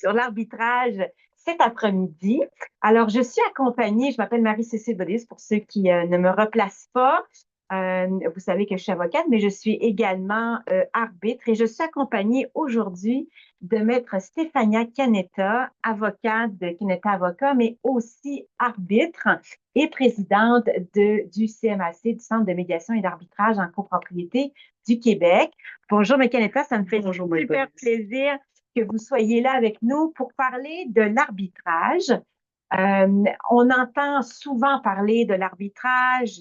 sur l'arbitrage cet après-midi. Alors, je suis accompagnée, je m'appelle Marie-Cécile Bodis pour ceux qui ne me replacent pas. Vous savez que je suis avocate, mais je suis également arbitre et je suis accompagnée aujourd'hui de Maître Stéphania Canetta, avocate de Canetta Avocat, mais aussi arbitre et présidente du CMAC, du Centre de médiation et d'arbitrage en copropriété du Québec. Bonjour, M. Canetta, ça me fait Bonjour, super Marie-Patrice. plaisir que vous soyez là avec nous pour parler de l'arbitrage. On entend souvent parler de l'arbitrage,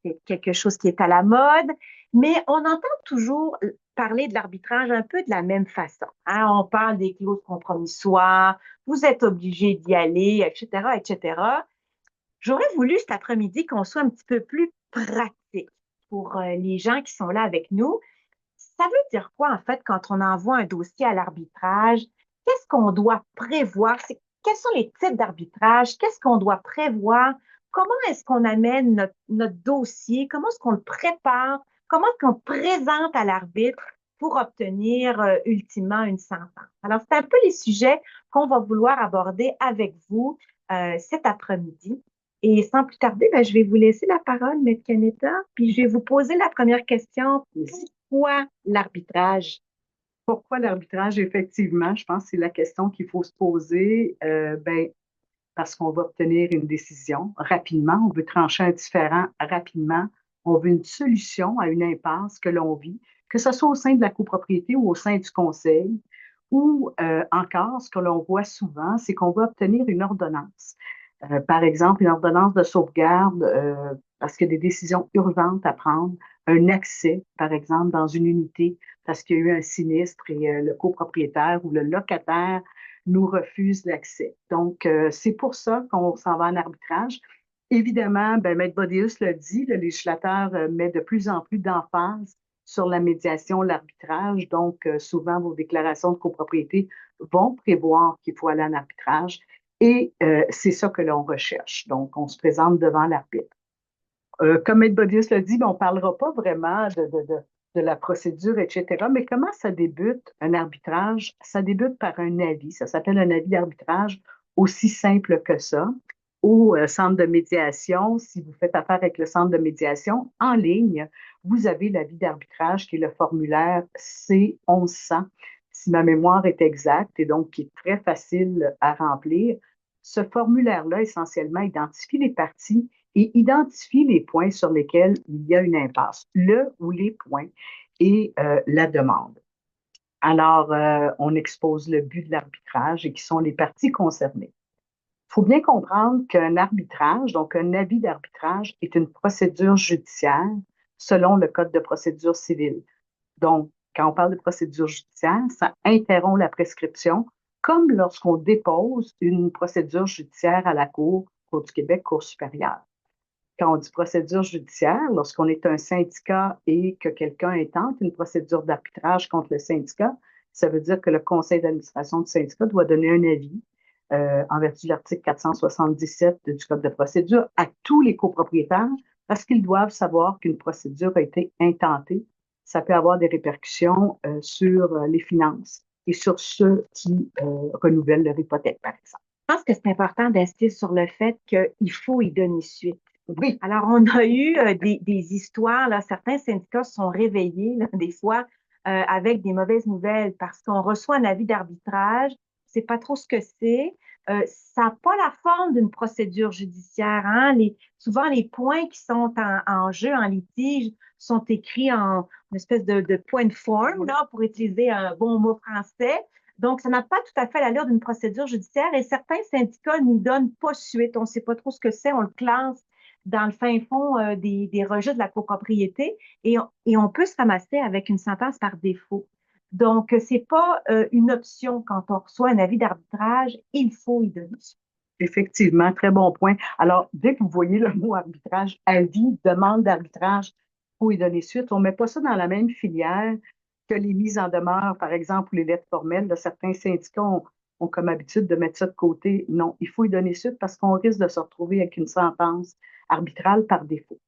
c'est quelque chose qui est à la mode, mais on entend toujours parler de l'arbitrage un peu de la même façon, hein. On parle des clauses compromissoires, vous êtes obligé d'y aller, etc., etc. J'aurais voulu cet après-midi qu'on soit un petit peu plus pratique pour les gens qui sont là avec nous. Ça veut dire quoi, en fait, quand on envoie un dossier à l'arbitrage? Qu'est-ce qu'on doit prévoir? Quels sont les types d'arbitrage? Qu'est-ce qu'on doit prévoir? Comment est-ce qu'on amène notre dossier? Comment est-ce qu'on le prépare? Comment est-ce qu'on présente à l'arbitre pour obtenir ultimement une sentence? Alors, c'est un peu les sujets qu'on va vouloir aborder avec vous cet après-midi. Et sans plus tarder, ben, je vais vous laisser la parole, M. Canetta, puis je vais vous poser la première question. Pourquoi l'arbitrage? Pourquoi l'arbitrage? Effectivement, je pense que c'est la question qu'il faut se poser. Parce qu'on va obtenir une décision rapidement, on veut trancher un différend rapidement, on veut une solution à une impasse que l'on vit, que ce soit au sein de la copropriété ou au sein du conseil, ou encore, ce que l'on voit souvent, c'est qu'on va obtenir une ordonnance. Par exemple, une ordonnance de sauvegarde parce qu'il y a des décisions urgentes à prendre, un accès, par exemple, dans une unité parce qu'il y a eu un sinistre et le copropriétaire ou le locataire nous refuse l'accès. Donc, c'est pour ça qu'on s'en va en arbitrage. Évidemment, ben, Maître Bodius l'a dit, le législateur met de plus en plus d'emphase sur la médiation, l'arbitrage. Donc, souvent, vos déclarations de copropriété vont prévoir qu'il faut aller en arbitrage. Et c'est ça que l'on recherche. Donc, on se présente devant l'arbitre. Comme Ed Bodius l'a dit, ben, on ne parlera pas vraiment de la procédure, etc. Mais comment ça débute un arbitrage? Ça débute par un avis. Ça s'appelle un avis d'arbitrage, aussi simple que ça. Au centre de médiation, si vous faites affaire avec le centre de médiation en ligne, vous avez l'avis d'arbitrage qui est le formulaire C1100, si ma mémoire est exacte, et donc qui est très facile à remplir. Ce formulaire-là, essentiellement, identifie les parties et identifie les points sur lesquels il y a une impasse, le ou les points et la demande. Alors, on expose le but de l'arbitrage et qui sont les parties concernées. Il faut bien comprendre qu'un arbitrage, donc un avis d'arbitrage, est une procédure judiciaire selon le Code de procédure civile. Donc, quand on parle de procédure judiciaire, ça interrompt la prescription, comme lorsqu'on dépose une procédure judiciaire à la Cour du Québec, Cour supérieure. Quand on dit procédure judiciaire, lorsqu'on est un syndicat et que quelqu'un intente une procédure d'arbitrage contre le syndicat, ça veut dire que le conseil d'administration du syndicat doit donner un avis en vertu de l'article 477 du Code de procédure à tous les copropriétaires parce qu'ils doivent savoir qu'une procédure a été intentée. Ça peut avoir des répercussions sur les finances et sur ceux qui renouvellent leur hypothèque, par exemple. Je pense que c'est important d'insister sur le fait qu'il faut y donner suite. Oui, Alors, on a eu des histoires, là, certains syndicats se sont réveillés, là, des fois, avec des mauvaises nouvelles parce qu'on reçoit un avis d'arbitrage, c'est pas trop ce que c'est. Ça n'a pas la forme d'une procédure judiciaire, hein. Souvent, les points qui sont en jeu, en litige, sont écrits en une espèce de point de forme, là, pour utiliser un bon mot français. Donc, ça n'a pas tout à fait l'allure d'une procédure judiciaire et certains syndicats n'y donnent pas suite. On ne sait pas trop ce que c'est, on le classe dans le fin fond des registres de la copropriété et on peut se ramasser avec une sentence par défaut. Donc, c'est pas une option quand on reçoit un avis d'arbitrage, il faut y donner suite. effectivement, très bon point. Alors, dès que vous voyez le mot arbitrage, avis, demande d'arbitrage, il faut y donner suite. On ne met pas ça dans la même filière que les mises en demeure, par exemple, ou les lettres formelles. Là, certains syndicats ont comme habitude de mettre ça de côté. Non, il faut y donner suite parce qu'on risque de se retrouver avec une sentence arbitrale par défaut.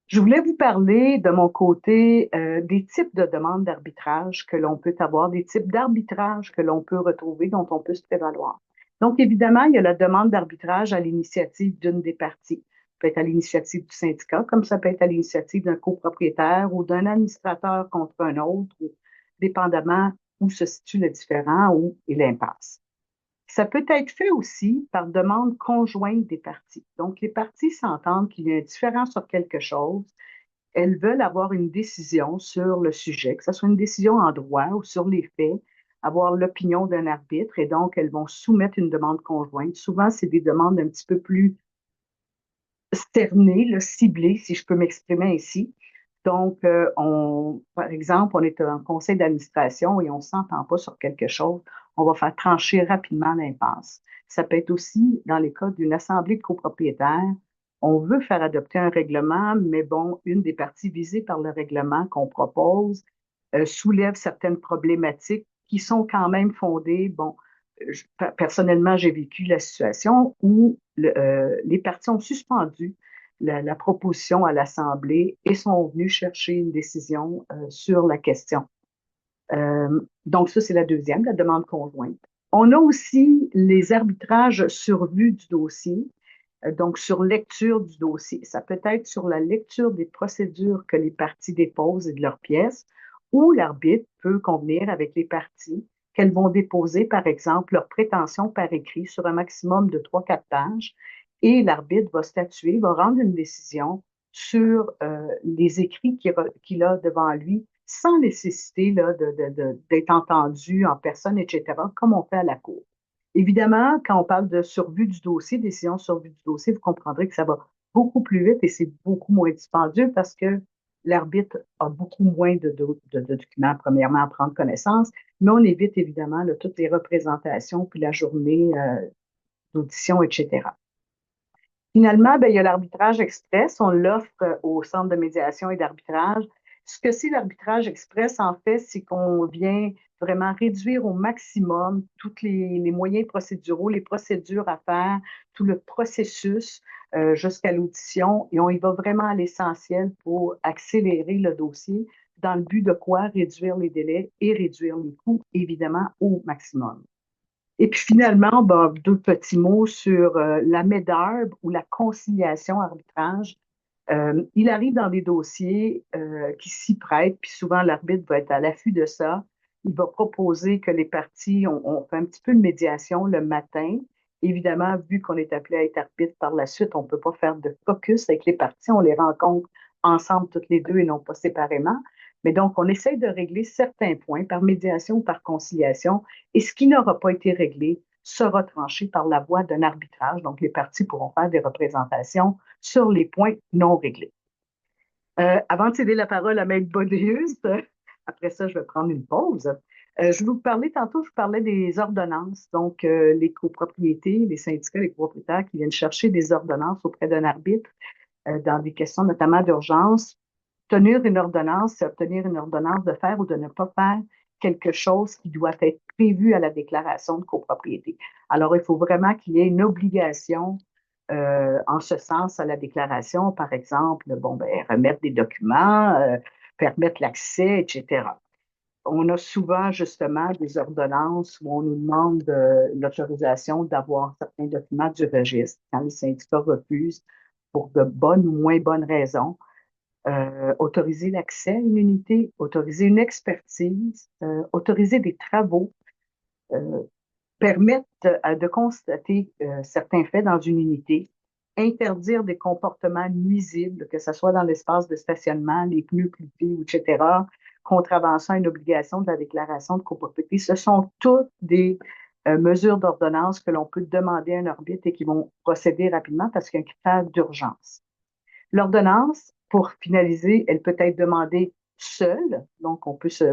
Je voulais vous parler de mon côté des types de demandes d'arbitrage que l'on peut avoir, des types d'arbitrage que l'on peut retrouver, dont on peut se prévaloir. Donc, évidemment, il y a la demande d'arbitrage à l'initiative d'une des parties. Ça peut être à l'initiative du syndicat, comme ça peut être à l'initiative d'un copropriétaire ou d'un administrateur contre un autre, ou dépendamment où se situe le différend ou est l'impasse. Ça peut être fait aussi par demande conjointe des parties. Donc, les parties s'entendent qu'il y a un différend sur quelque chose. Elles veulent avoir une décision sur le sujet, que ce soit une décision en droit ou sur les faits, avoir l'opinion d'un arbitre, et donc elles vont soumettre une demande conjointe. Souvent, c'est des demandes un petit peu plus cernées, là, ciblées, si je peux m'exprimer ainsi. Donc, par exemple, on est en conseil d'administration et on ne s'entend pas sur quelque chose, on va faire trancher rapidement l'impasse. Ça peut être aussi dans les cas d'une assemblée de copropriétaires. On veut faire adopter un règlement, mais bon, une des parties visées par le règlement qu'on propose soulève certaines problématiques qui sont quand même fondées. Bon, personnellement, j'ai vécu la situation où les parties ont suspendu la proposition à l'Assemblée et sont venus chercher une décision sur la question. Donc, ça, c'est la deuxième, la demande conjointe. On a aussi les arbitrages sur vue du dossier, donc sur lecture du dossier. Ça peut être sur la lecture des procédures que les parties déposent et de leurs pièces, ou l'arbitre peut convenir avec les parties qu'elles vont déposer, par exemple, leurs prétentions par écrit sur un maximum de 3-4 pages, et l'arbitre va statuer, va rendre une décision sur les écrits qu'il a devant lui, sans nécessité là, d'être entendu en personne, etc., comme on fait à la cour. Évidemment, quand on parle de survue du dossier, décision survue du dossier, vous comprendrez que ça va beaucoup plus vite et c'est beaucoup moins dispendieux parce que l'arbitre a beaucoup moins de documents, premièrement, à prendre connaissance, mais on évite évidemment là, toutes les représentations, puis la journée d'audition, etc. Finalement, ben, il y a l'arbitrage express. On l'offre au centre de médiation et d'arbitrage. Ce que c'est l'arbitrage express, en fait, c'est qu'on vient vraiment réduire au maximum tous les moyens procéduraux, les procédures à faire, tout le processus jusqu'à l'audition. Et on y va vraiment à l'essentiel pour accélérer le dossier dans le but de quoi? Réduire les délais et réduire les coûts, évidemment, au maximum. Et puis finalement, ben, deux petits mots sur la médarbe ou la conciliation arbitrage. Il arrive dans des dossiers qui s'y prêtent, puis souvent l'arbitre va être à l'affût de ça. Il va proposer que les parties, on fait un petit peu de médiation le matin. Évidemment, vu qu'on est appelé à être arbitre par la suite, on ne peut pas faire de caucus avec les parties, on les rencontre ensemble toutes les deux et non pas séparément. Mais donc, on essaie de régler certains points par médiation ou par conciliation, et ce qui n'aura pas été réglé sera tranché par la voie d'un arbitrage. Donc, les parties pourront faire des représentations sur les points non réglés. Avant de céder la parole à Maître Bonius, après ça, je vais prendre une pause. Je vous parlais tantôt, je vous parlais des ordonnances, donc les copropriétés, les syndicats, les propriétaires qui viennent chercher des ordonnances auprès d'un arbitre dans des questions notamment d'urgence. Tenir une ordonnance, c'est obtenir une ordonnance de faire ou de ne pas faire quelque chose qui doit être prévu à la déclaration de copropriété. Alors, il faut vraiment qu'il y ait une obligation en ce sens à la déclaration, par exemple, bon, ben, remettre des documents, permettre l'accès, etc. On a souvent justement des ordonnances où on nous demande l'autorisation d'avoir certains documents du registre quand les syndicats refusent pour de bonnes ou moins bonnes raisons. Autoriser l'accès à une unité, autoriser une expertise, autoriser des travaux, euh, permettre de constater certains faits dans une unité, interdire des comportements nuisibles, que ce soit dans l'espace de stationnement, les pneus clippés, etc., contravention à une obligation de la déclaration de copropriété. Ce sont toutes des mesures d'ordonnance que l'on peut demander à un arbitre et qui vont procéder rapidement parce qu'il y a un critère d'urgence. L'ordonnance, pour finaliser, elle peut être demandée seule, donc on peut se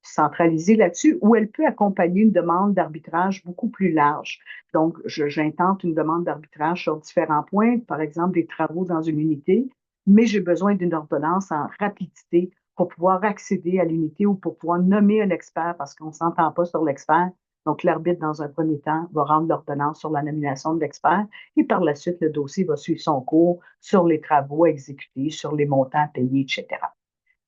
centraliser là-dessus, ou elle peut accompagner une demande d'arbitrage beaucoup plus large. Donc, j'intente une demande d'arbitrage sur différents points, par exemple des travaux dans une unité, mais j'ai besoin d'une ordonnance en rapidité pour pouvoir accéder à l'unité ou pour pouvoir nommer un expert parce qu'on ne s'entend pas sur l'expert. Donc, l'arbitre, dans un premier temps, va rendre l'ordonnance sur la nomination de l'expert et par la suite, le dossier va suivre son cours sur les travaux exécutés, sur les montants payés, etc.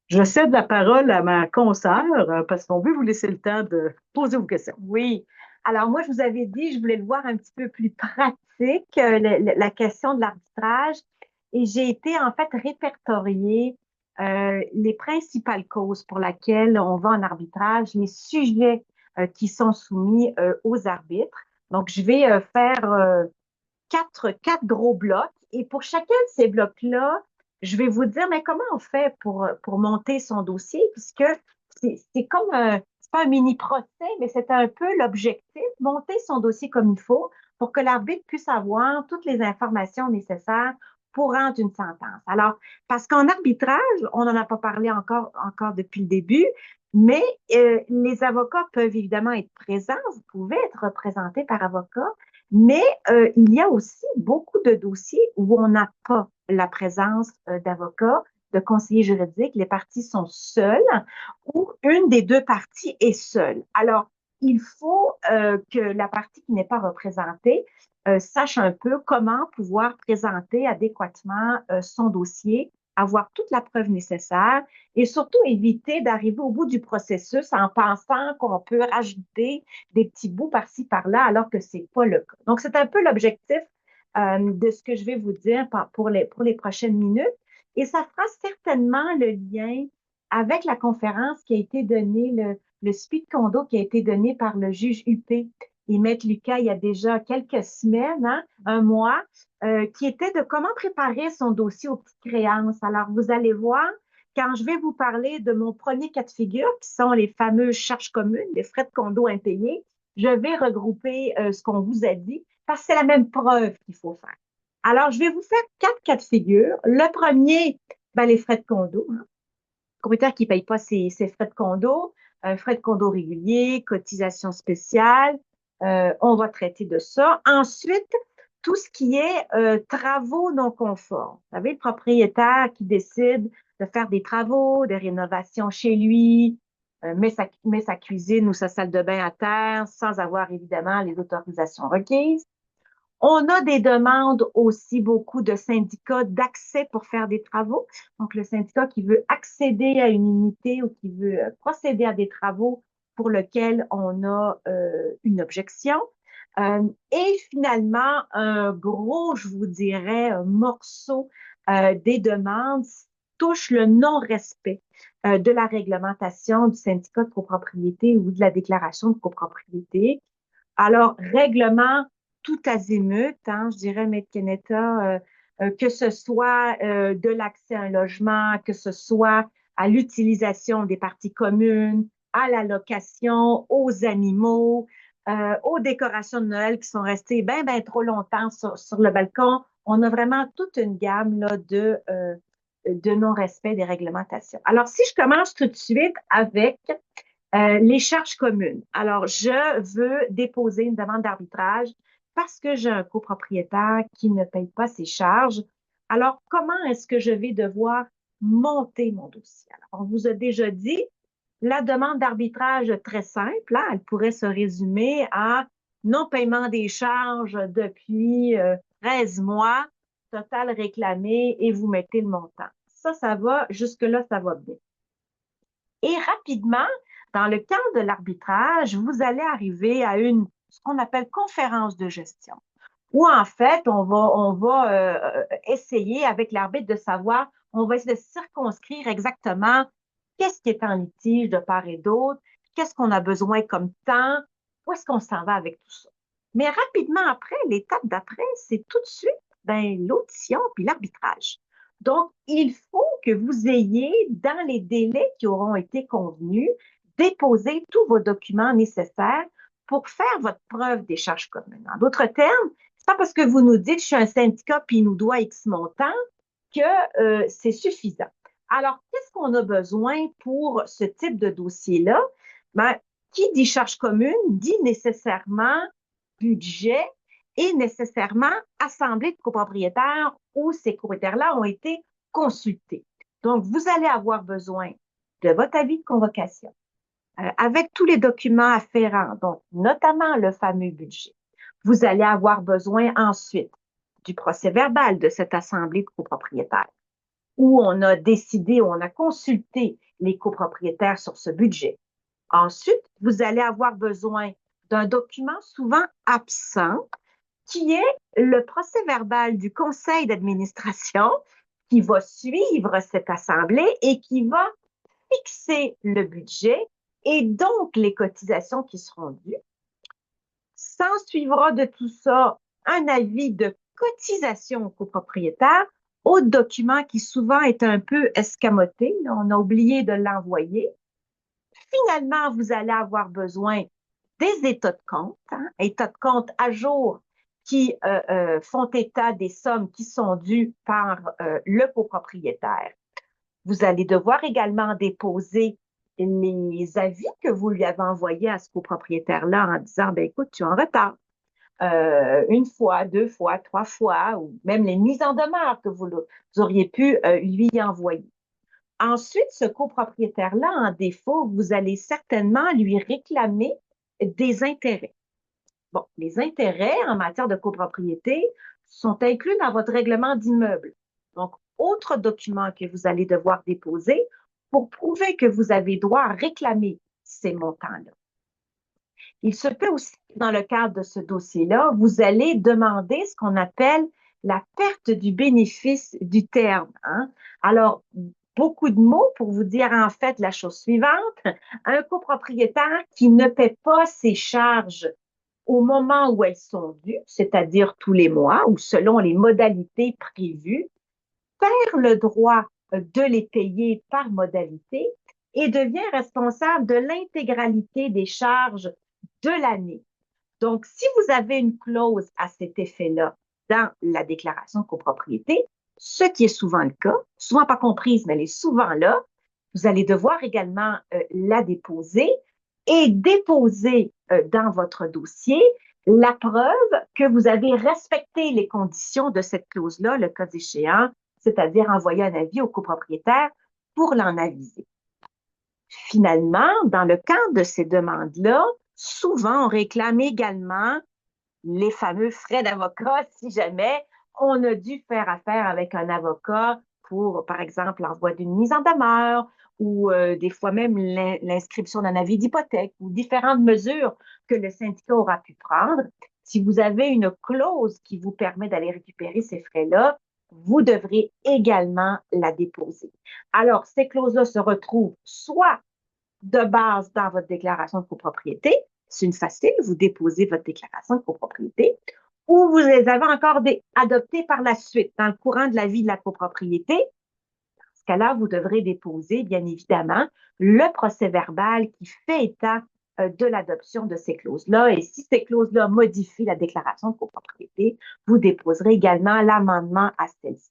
Je cède la parole à ma consoeur parce qu'on veut vous laisser le temps de poser vos questions. Oui. Alors, moi, je vous avais dit, je voulais le voir un petit peu plus pratique, la question de l'arbitrage. Et j'ai été, en fait, répertorier les principales causes pour lesquelles on va en arbitrage, les sujets qui sont soumis aux arbitres. Donc, je vais faire quatre gros blocs. Et pour chacun de ces blocs-là, je vais vous dire, mais comment on fait pour monter son dossier? Puisque c'est comme c'est pas un mini procès, mais c'est un peu l'objectif, monter son dossier comme il faut pour que l'arbitre puisse avoir toutes les informations nécessaires pour rendre une sentence. Alors, parce qu'en arbitrage, on n'en a pas parlé encore depuis le début, mais les avocats peuvent évidemment être présents, vous pouvez être représenté par avocat, mais il y a aussi beaucoup de dossiers où on n'a pas la présence d'avocats, de conseillers juridiques. Les parties sont seules ou une des deux parties est seule. Alors, il faut que la partie qui n'est pas représentée sache un peu comment pouvoir présenter adéquatement son dossier, avoir toute la preuve nécessaire et surtout éviter d'arriver au bout du processus en pensant qu'on peut rajouter des petits bouts par-ci, par-là, alors que c'est pas le cas. Donc, c'est un peu l'objectif de ce que je vais vous dire pour les prochaines minutes. Et ça fera certainement le lien avec la conférence qui a été donnée, le speed condo qui a été donné par le juge UP et Maître Lucas il y a déjà quelques semaines, hein, un mois, qui était de comment préparer son dossier aux petites créances. Alors, vous allez voir, quand je vais vous parler de mon premier cas de figure, qui sont les fameuses charges communes, les frais de condo impayés, je vais regrouper ce qu'on vous a dit parce que c'est la même preuve qu'il faut faire. Alors, je vais vous faire 4 cas de figure. Le premier, ben, les frais de condo. Hein. Le propriétaire qui ne paye pas ses frais de condo réguliers, cotisation spéciale, on va traiter de ça. Ensuite, tout ce qui est travaux non conformes. Vous savez, le propriétaire qui décide de faire des travaux, des rénovations chez lui, met sa cuisine ou sa salle de bain à terre sans avoir évidemment les autorisations requises. On a des demandes aussi beaucoup de syndicats d'accès pour faire des travaux. Donc, le syndicat qui veut accéder à une unité ou qui veut procéder à des travaux pour lesquels on a une objection. Et finalement, un gros, je vous dirais, un morceau des demandes touche le non-respect de la réglementation du syndicat de copropriété ou de la déclaration de copropriété. Alors, règlement tout azimut, hein, je dirais, Maître Kenetta, que ce soit de l'accès à un logement, que ce soit à l'utilisation des parties communes, à la location, aux animaux, aux décorations de Noël qui sont restées bien trop longtemps sur le balcon. On a vraiment toute une gamme là, de non-respect des réglementations. Alors, si je commence tout de suite avec les charges communes. Alors, je veux déposer une demande d'arbitrage parce que j'ai un copropriétaire qui ne paye pas ses charges. Alors, comment est-ce que je vais devoir monter mon dossier? Alors, on vous a déjà dit, la demande d'arbitrage très simple, hein, elle pourrait se résumer à non-paiement des charges depuis 13 mois, total réclamé et vous mettez le montant. Ça va, jusque-là, ça va bien. Et rapidement, dans le cadre de l'arbitrage, vous allez arriver à ce qu'on appelle conférence de gestion, où en fait, on va essayer avec l'arbitre de savoir, on va essayer de circonscrire exactement qu'est-ce qui est en litige de part et d'autre, qu'est-ce qu'on a besoin comme temps, où est-ce qu'on s'en va avec tout ça. Mais rapidement après, l'étape d'après, c'est tout de suite l'audition puis l'arbitrage. Donc, il faut que vous ayez, dans les délais qui auront été convenus, déposé tous vos documents nécessaires pour faire votre preuve des charges communes. En d'autres termes, c'est pas parce que vous nous dites je suis un syndicat puis il nous doit X montant que c'est suffisant. Alors, qu'est-ce qu'on a besoin pour ce type de dossier-là? Ben, qui dit charge commune dit nécessairement budget et nécessairement assemblée de copropriétaires où ces copropriétaires-là ont été consultés. Donc, vous allez avoir besoin de votre avis de convocation, avec tous les documents afférents, donc notamment le fameux budget. Vous allez avoir besoin ensuite du procès-verbal de cette assemblée de copropriétaires, où on a décidé, où on a consulté les copropriétaires sur ce budget. Ensuite, vous allez avoir besoin d'un document souvent absent, qui est le procès-verbal du conseil d'administration qui va suivre cette assemblée et qui va fixer le budget et donc les cotisations qui seront dues. S'en suivra de tout ça un avis de cotisation au copropriétaire, autre document qui souvent est un peu escamoté, on a oublié de l'envoyer. Finalement, vous allez avoir besoin des états de compte, états de compte à jour qui font état des sommes qui sont dues par le copropriétaire. Vous allez devoir également déposer les avis que vous lui avez envoyés à ce copropriétaire-là en disant, ben écoute, tu es en retard. Une fois, deux fois, trois fois, ou même les mises en demeure que vous auriez pu lui envoyer. Ensuite, ce copropriétaire-là, en défaut, vous allez certainement lui réclamer des intérêts. Bon, les intérêts en matière de copropriété sont inclus dans votre règlement d'immeuble. Donc, autre document que vous allez devoir déposer pour prouver que vous avez droit à réclamer ces montants-là. Il se peut aussi, dans le cadre de ce dossier-là, vous allez demander ce qu'on appelle la perte du bénéfice du terme. Alors, beaucoup de mots pour vous dire en fait la chose suivante. Un copropriétaire qui ne paie pas ses charges au moment où elles sont dues, c'est-à-dire tous les mois ou selon les modalités prévues, perd le droit de les payer par modalité et devient responsable de l'intégralité des charges de l'année. Donc, si vous avez une clause à cet effet-là dans la déclaration de copropriété, ce qui est souvent le cas, souvent pas comprise, mais elle est souvent là, vous allez devoir également la déposer et déposer dans votre dossier la preuve que vous avez respecté les conditions de cette clause-là, le cas échéant, c'est-à-dire envoyer un avis au copropriétaire pour l'en aviser. Finalement, dans le cadre de ces demandes-là, souvent, on réclame également les fameux frais d'avocat si jamais on a dû faire affaire avec un avocat pour, par exemple, l'envoi d'une mise en demeure ou des fois même l'inscription d'un avis d'hypothèque ou différentes mesures que le syndicat aura pu prendre. Si vous avez une clause qui vous permet d'aller récupérer ces frais-là, vous devrez également la déposer. Alors, ces clauses-là se retrouvent soit de base dans votre déclaration de copropriété, c'est une facile, vous déposez votre déclaration de copropriété, ou vous les avez encore adoptées par la suite dans le courant de la vie de la copropriété. Dans ce cas-là, vous devrez déposer, bien évidemment, le procès-verbal qui fait état de l'adoption de ces clauses-là. Et si ces clauses-là modifient la déclaration de copropriété, vous déposerez également l'amendement à celle-ci.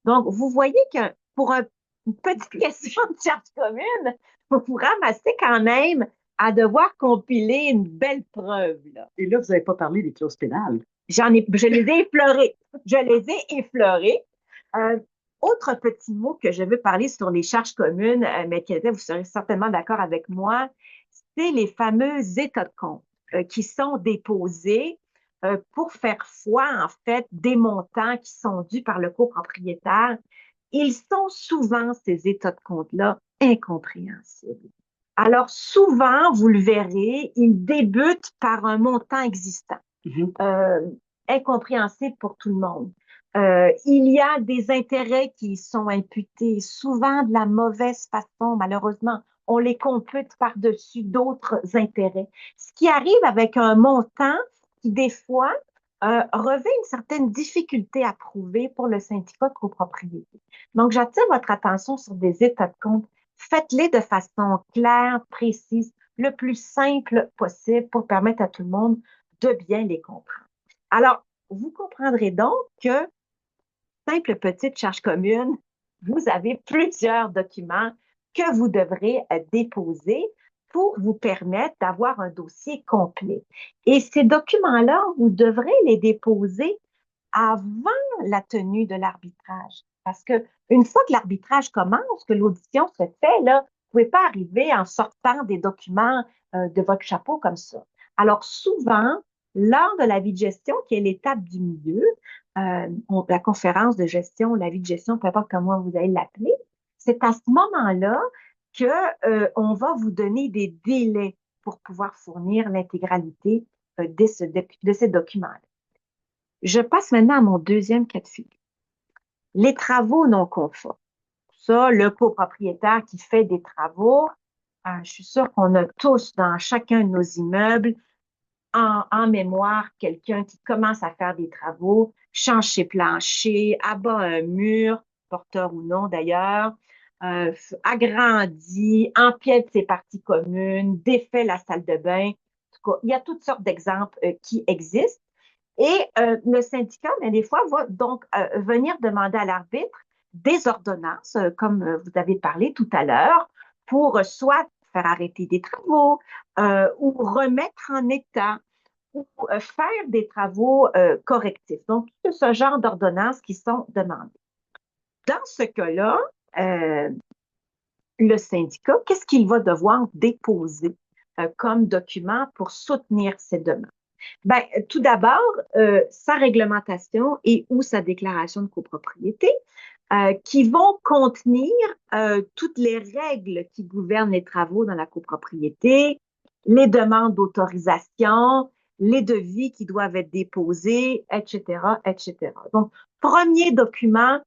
Donc, vous voyez que pour une petite question de charge commune, vous vous ramassez quand même à devoir compiler une belle preuve, là. Et là, vous n'avez pas parlé des clauses pénales. Je les ai effleurées. Je les ai effleurées. Autre petit mot que je veux parler sur les charges communes, mais vous serez certainement d'accord avec moi, c'est les fameux états de compte qui sont déposés pour faire foi, en fait, des montants qui sont dus par le copropriétaire. Ils sont souvent, ces états de compte-là, incompréhensibles. Alors, souvent, vous le verrez, ils débutent par un montant existant, incompréhensible pour tout le monde. Il y a des intérêts qui sont imputés, souvent de la mauvaise façon, malheureusement. On les compute par-dessus d'autres intérêts. Ce qui arrive avec un montant qui, des fois, revêt une certaine difficulté à prouver pour le syndicat de copropriété. Donc, j'attire votre attention sur des états de compte. Faites-les de façon claire, précise, le plus simple possible pour permettre à tout le monde de bien les comprendre. Alors, vous comprendrez donc que, simple petite charge commune, vous avez plusieurs documents que vous devrez déposer pour vous permettre d'avoir un dossier complet. Et ces documents-là, vous devrez les déposer avant la tenue de l'arbitrage. Parce que une fois que l'arbitrage commence, que l'audition se fait, là, pouvez pas arriver en sortant des documents de votre chapeau comme ça. Alors souvent, lors de la vie de gestion, qui est l'étape du milieu, la conférence de gestion, la vie de gestion, peu importe comment vous allez l'appeler, c'est à ce moment-là que on va vous donner des délais pour pouvoir fournir l'intégralité de ces documents-là. Je passe maintenant à mon deuxième cas de figure. Les travaux non conformes. Ça, le copropriétaire qui fait des travaux, je suis sûre qu'on a tous dans chacun de nos immeubles en mémoire quelqu'un qui commence à faire des travaux, change ses planchers, abat un mur, porteur ou non d'ailleurs, agrandit, empiète ses parties communes, défait la salle de bain. En tout cas, il y a toutes sortes d'exemples qui existent. Et le syndicat, mais des fois, va donc venir demander à l'arbitre des ordonnances, comme vous avez parlé tout à l'heure, pour soit faire arrêter des travaux ou remettre en état ou faire des travaux correctifs. Donc, tout ce genre d'ordonnances qui sont demandées. Dans ce cas-là, euh, le syndicat, qu'est-ce qu'il va devoir déposer comme document pour soutenir ces demandes? Ben, tout d'abord, sa réglementation et ou sa déclaration de copropriété qui vont contenir toutes les règles qui gouvernent les travaux dans la copropriété, les demandes d'autorisation, les devis qui doivent être déposés, etc., etc. Donc, premier document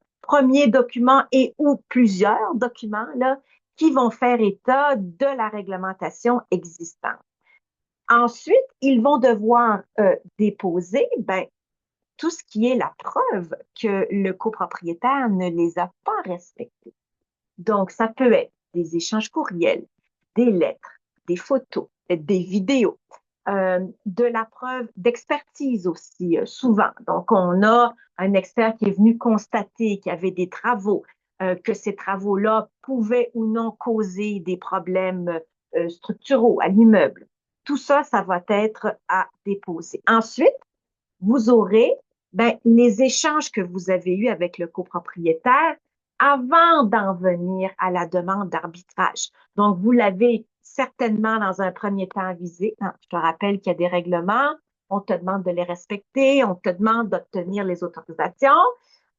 et ou plusieurs documents là, qui vont faire état de la réglementation existante. Ensuite, ils vont devoir déposer tout ce qui est la preuve que le copropriétaire ne les a pas respectés. Donc, ça peut être des échanges courriels, des lettres, des photos, des vidéos, de la preuve d'expertise aussi, souvent. Donc, on a un expert qui est venu constater qu'il y avait des travaux, que ces travaux-là pouvaient ou non causer des problèmes structuraux à l'immeuble. Tout ça, ça va être à déposer. Ensuite, vous aurez les échanges que vous avez eus avec le copropriétaire avant d'en venir à la demande d'arbitrage. Donc, vous l'avez certainement dans un premier temps avisé. Je te rappelle qu'il y a des règlements, on te demande de les respecter, on te demande d'obtenir les autorisations.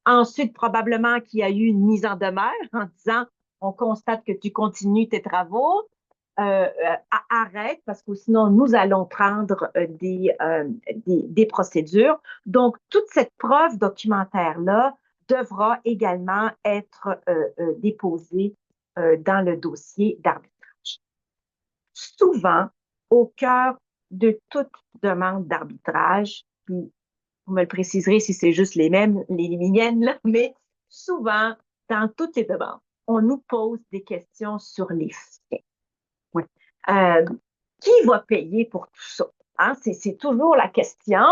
Ensuite, probablement qu'il y a eu une mise en demeure en disant, on constate que tu continues tes travaux, arrête parce que sinon nous allons prendre des procédures. Donc, toute cette preuve documentaire-là devra également être déposée dans le dossier d'arbitrage. Souvent, au cœur de toute demande d'arbitrage, puis vous me le préciserez si c'est juste les mêmes, les miennes, là, mais souvent, dans toutes les demandes, on nous pose des questions sur les faits. Ouais. Euh, qui va payer pour tout ça? Hein? C'est toujours la question.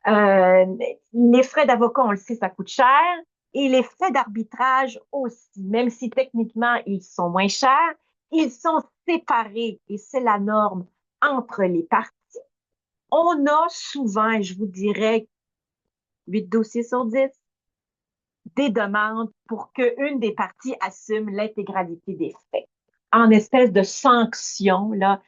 Euh, les frais d'avocat, on le sait, ça coûte cher. Et les frais d'arbitrage aussi, même si techniquement ils sont moins chers, ils sont séparés et c'est la norme entre les parties. On a souvent, et je vous dirais, 8 dossiers sur 10, des demandes pour qu'une des parties assume l'intégralité des faits, en espèce de sanction là,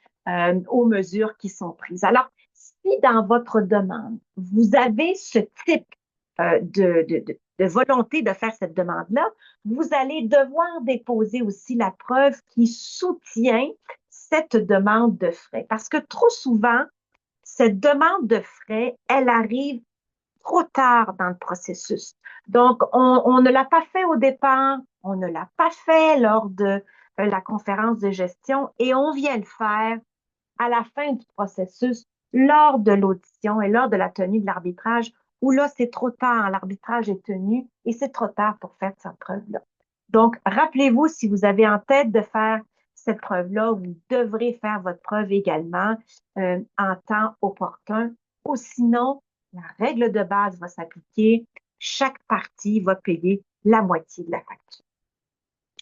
aux mesures qui sont prises. Alors, si dans votre demande, vous avez ce type de volonté de faire cette demande-là, vous allez devoir déposer aussi la preuve qui soutient cette demande de frais. Parce que trop souvent, cette demande de frais, elle arrive trop tard dans le processus. Donc, on ne l'a pas fait au départ, on ne l'a pas fait lors de la conférence de gestion et on vient le faire à la fin du processus, lors de l'audition et lors de la tenue de l'arbitrage, où là, c'est trop tard, l'arbitrage est tenu et c'est trop tard pour faire cette preuve-là. Donc, rappelez-vous, si vous avez en tête de faire cette preuve-là, vous devrez faire votre preuve également en temps opportun, ou sinon, la règle de base va s'appliquer. Chaque partie va payer la moitié de la facture.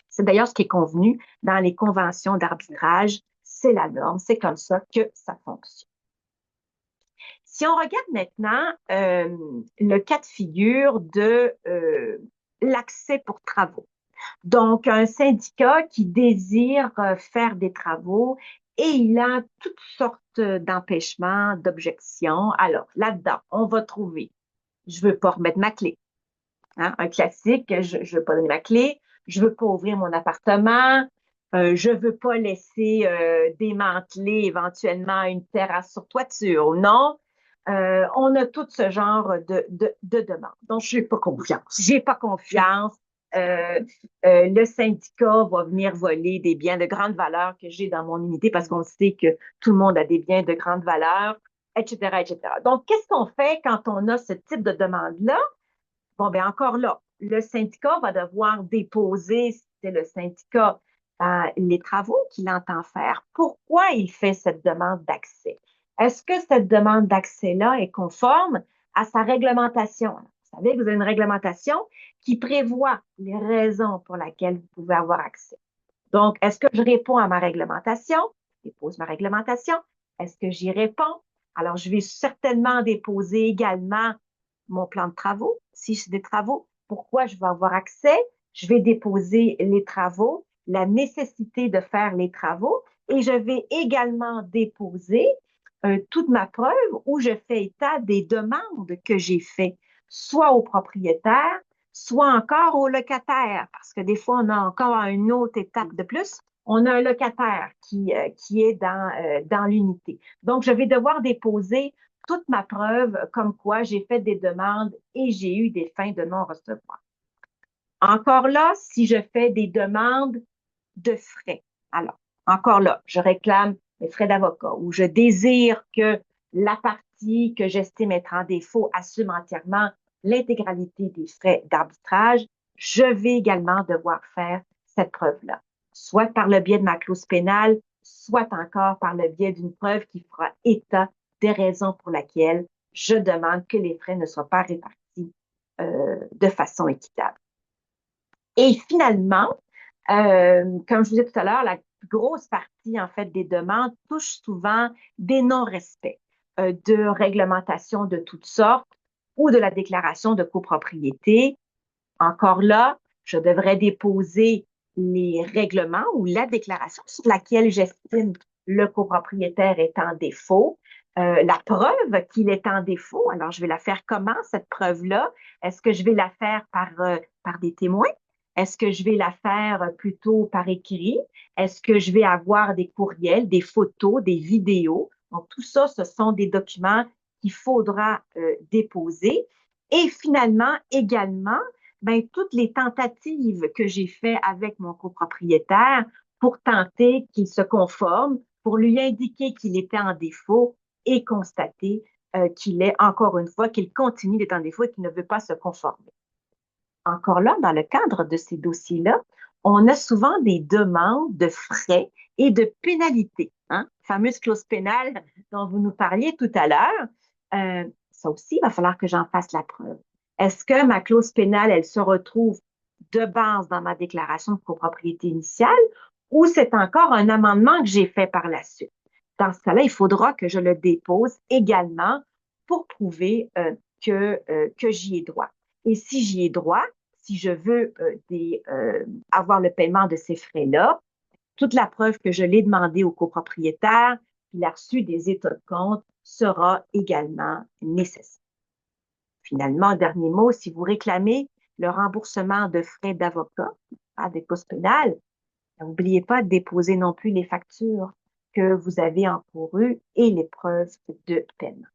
C'est d'ailleurs ce qui est convenu dans les conventions d'arbitrage. C'est la norme, c'est comme ça que ça fonctionne. Si on regarde maintenant le cas de figure de l'accès pour travaux. Donc, un syndicat qui désire faire des travaux et il a toutes sortes d'empêchements, d'objections. Alors, là-dedans, on va trouver, je veux pas remettre ma clé. Hein, un classique, je ne veux pas donner ma clé, je veux pas ouvrir mon appartement, je veux pas laisser démanteler éventuellement une terrasse sur toiture. Non, on a tout ce genre de demandes. Donc, J'ai pas confiance. j'ai pas confiance. Euh, le syndicat va venir voler des biens de grande valeur que j'ai dans mon unité parce qu'on sait que tout le monde a des biens de grande valeur, etc., etc. Donc, qu'est-ce qu'on fait quand on a ce type de demande-là? Bon, bien encore là, le syndicat va devoir déposer, si c'est le syndicat, les travaux qu'il entend faire. Pourquoi il fait cette demande d'accès? Est-ce que cette demande d'accès-là est conforme à sa réglementation? Vous savez que vous avez une réglementation qui prévoit les raisons pour lesquelles vous pouvez avoir accès. Donc, est-ce que je réponds à ma réglementation? Je dépose ma réglementation. Est-ce que j'y réponds? Alors, je vais certainement déposer également mon plan de travaux. Si c'est des travaux, pourquoi je vais avoir accès? Je vais déposer les travaux, la nécessité de faire les travaux et je vais également déposer toute ma preuve où je fais état des demandes que j'ai faites, soit au propriétaire, soit encore au locataire, parce que des fois, on a encore une autre étape de plus. On a un locataire qui est dans l'unité. Donc, je vais devoir déposer toute ma preuve comme quoi j'ai fait des demandes et j'ai eu des fins de non-recevoir. Encore là, si je fais des demandes de frais, alors, encore là, je réclame mes frais d'avocat ou je désire que la partie que j'estime être en défaut assume entièrement l'intégralité des frais d'arbitrage, je vais également devoir faire cette preuve-là, soit par le biais de ma clause pénale, soit encore par le biais d'une preuve qui fera état des raisons pour lesquelles je demande que les frais ne soient pas répartis de façon équitable. Et finalement, comme je vous disais tout à l'heure, la grosse partie en fait des demandes touche souvent des non-respects de réglementations de toutes sortes ou de la déclaration de copropriété. Encore là, je devrais déposer les règlements ou la déclaration sur laquelle j'estime le copropriétaire est en défaut, la preuve qu'il est en défaut. Alors, je vais la faire comment, cette preuve-là? Est-ce que je vais la faire par des témoins? Est-ce que je vais la faire plutôt par écrit? Est-ce que je vais avoir des courriels, des photos, des vidéos? Donc, tout ça, ce sont des documents qu'il faudra déposer. Et finalement, également, ben, toutes les tentatives que j'ai faites avec mon copropriétaire pour tenter qu'il se conforme, pour lui indiquer qu'il était en défaut et constater qu'il est, encore une fois, qu'il continue d'être en défaut et qu'il ne veut pas se conformer. Encore là, dans le cadre de ces dossiers-là, on a souvent des demandes de frais et de pénalités. Hein? Fameuse clause pénale dont vous nous parliez tout à l'heure. Ça aussi, il va falloir que j'en fasse la preuve. Est-ce que ma clause pénale, elle se retrouve de base dans ma déclaration de copropriété initiale ou c'est encore un amendement que j'ai fait par la suite? Dans ce cas-là, il faudra que je le dépose également pour prouver que j'y ai droit. Et si j'y ai droit, si je veux avoir le paiement de ces frais-là, toute la preuve que je l'ai demandé au copropriétaire, qu'il a reçu des états de compte, sera également nécessaire. Finalement, dernier mot, si vous réclamez le remboursement de frais d'avocat à des causes pénales, n'oubliez pas de déposer non plus les factures que vous avez encourues et les preuves de paiement.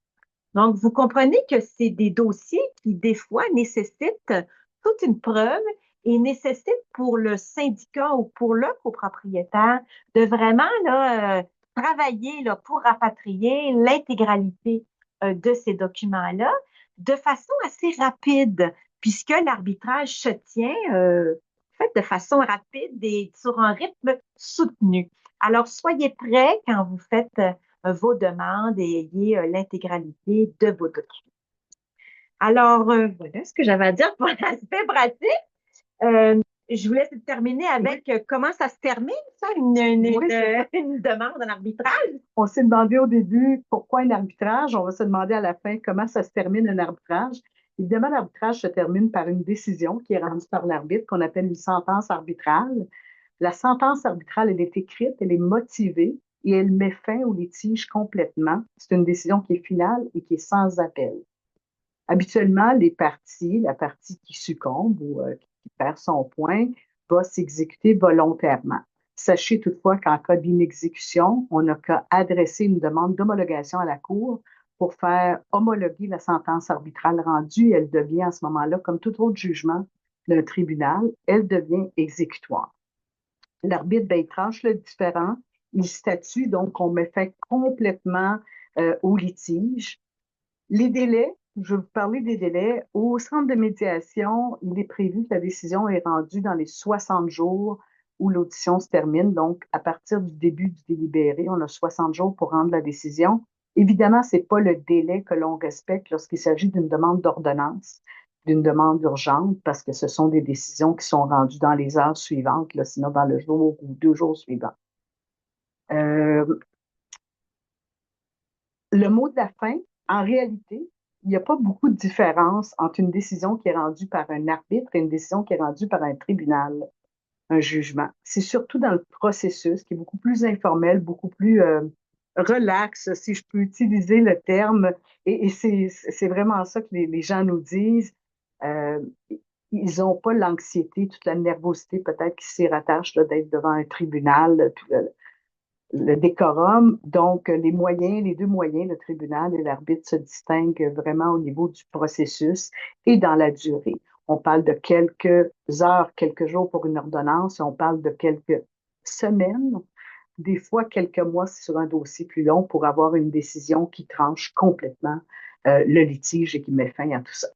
Donc, vous comprenez que c'est des dossiers qui, des fois, nécessitent toute une preuve et nécessitent pour le syndicat ou pour le copropriétaire de vraiment là, travailler là, pour rapatrier l'intégralité de ces documents-là de façon assez rapide, puisque l'arbitrage se tient fait de façon rapide et sur un rythme soutenu. Alors, soyez prêts quand vous faites vos demandes et ayez l'intégralité de vos documents. Alors, voilà ce que j'avais à dire pour l'aspect pratique. Je vous laisse terminer avec comment ça se termine, ça, une demande en arbitrage. On s'est demandé au début pourquoi un arbitrage. On va se demander à la fin comment ça se termine un arbitrage. Évidemment, l'arbitrage se termine par une décision qui est rendue par l'arbitre, qu'on appelle une sentence arbitrale. La sentence arbitrale, elle est écrite, elle est motivée et elle met fin au litige complètement. C'est une décision qui est finale et qui est sans appel. Habituellement, les parties, la partie qui succombe ou qui perd son point, va s'exécuter volontairement. Sachez toutefois qu'en cas d'inexécution, on n'a qu'à adresser une demande d'homologation à la Cour pour faire homologuer la sentence arbitrale rendue. Elle devient à ce moment-là, comme tout autre jugement d'un tribunal, elle devient exécutoire. L'arbitre, ben, il tranche le différend, il statue, donc on met fin complètement au litige. Les délais, je vais vous parler des délais. Au centre de médiation, il est prévu que la décision est rendue dans les 60 jours où l'audition se termine. Donc, à partir du début du délibéré, on a 60 jours pour rendre la décision. Évidemment, ce n'est pas le délai que l'on respecte lorsqu'il s'agit d'une demande d'ordonnance, d'une demande urgente, parce que ce sont des décisions qui sont rendues dans les heures suivantes, là, sinon dans le jour ou 2 jours suivants. Euh, le mot de la fin, en réalité, il n'y a pas beaucoup de différence entre une décision qui est rendue par un arbitre et une décision qui est rendue par un tribunal, un jugement. C'est surtout dans le processus qui est beaucoup plus informel, beaucoup plus relax, si je peux utiliser le terme. Et c'est vraiment ça que les gens nous disent. Euh, ils n'ont pas l'anxiété, toute la nervosité peut-être qui s'y rattache d'être devant un tribunal, puis le décorum. Donc, les moyens, les deux moyens, le tribunal et l'arbitre se distinguent vraiment au niveau du processus et dans la durée. On parle de quelques heures, quelques jours pour une ordonnance, et on parle de quelques semaines, des fois quelques mois sur un dossier plus long pour avoir une décision qui tranche complètement le litige et qui met fin à tout ça.